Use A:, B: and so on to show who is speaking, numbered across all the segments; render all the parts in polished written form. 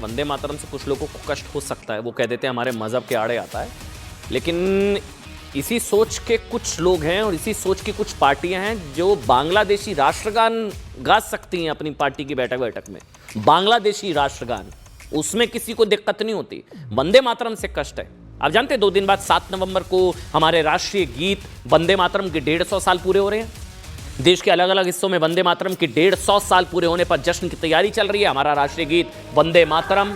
A: वंदे मातरम से कुछ लोगों को कष्ट हो सकता है, वो कह देते हैं हमारे मजहब के आड़े आता है, लेकिन इसी सोच के कुछ लोग हैं और इसी सोच की कुछ पार्टियां हैं जो बांग्लादेशी राष्ट्रगान गा सकती हैं अपनी पार्टी की बैठक में। बांग्लादेशी राष्ट्रगान, उसमें किसी को दिक्कत नहीं होती। वंदे मातरम से कष्ट है। आप जानते हैं 2 दिन बाद 7 नवंबर को हमारे राष्ट्रीय गीत वंदे मातरम के 150 साल पूरे हो रहे हैं। देश के अलग अलग हिस्सों में वंदे मातरम के 150 साल पूरे होने पर जश्न की तैयारी चल रही है। हमारा राष्ट्रीय गीत वंदे मातरम,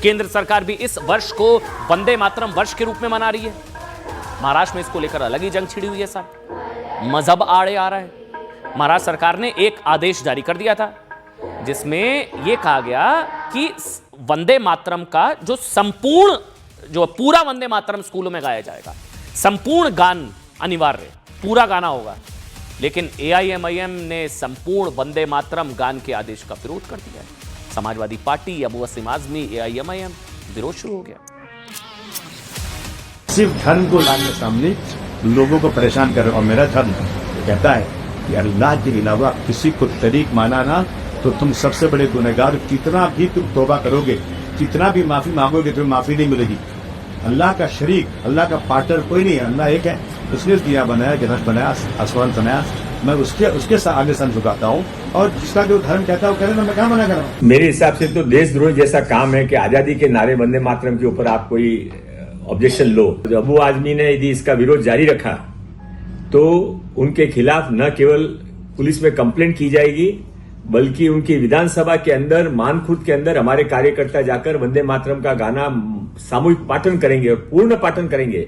A: केंद्र सरकार भी इस वर्ष को वंदे मातरम वर्ष के रूप में मना रही है। महाराष्ट्र में इसको लेकर अलग ही जंग छिड़ी हुई है साहब, मजहब आड़े आ रहा है। महाराष्ट्र सरकार ने एक आदेश जारी कर दिया था जिसमें यह कहा गया कि वंदे मातरम का जो पूरा वंदे मातरम स्कूलों में गाया जाएगा, संपूर्ण गान अनिवार्य, पूरा गाना होगा। लेकिन एआईएमआईएम ने संपूर्ण वंदे मातरम गान के आदेश का विरोध कर दिया है। समाजवादी पार्टी, अबू वसीम आजमी, एआईएमआईएम, विरोध शुरू हो गया।
B: सिर्फ धर्म को लाने सामने लोगों को परेशान कर, और मेरा धर्म कहता है कि अल्लाह के अलावा किसी को तरीक माना ना तो तुम सबसे बड़े गुनहगार। कितना भी तुम तौबा करोगे, कितना भी माफी मांगोगे, तुम्हें माफी नहीं मिलेगी। अल्लाह का शरीक, अल्लाह का पार्टनर कोई नहीं है। अल्लाह एक है, उसने दिया बनाया, जन्नत बनाया, आसमान बनाया। मैं उसके आगे सर झुकाता हूँ, और जिसका जो धर्म कहता है वो कहता है, मैं क्या मना कर रहा हूँ।
C: मेरे हिसाब से तो देशद्रोही जैसा काम है कि आजादी के नारे वंदे मातरम के ऊपर आप कोई ऑब्जेक्शन लो। जब अबू आजमी ने यदि इसका विरोध जारी रखा तो उनके खिलाफ न केवल पुलिस में कंप्लेंट की जाएगी, बल्कि उनकी विधानसभा के अंदर, मानखुर्द के अंदर हमारे कार्यकर्ता जाकर वंदे मातरम का गाना सामूहिक पाठन करेंगे और पूर्ण पाठन करेंगे।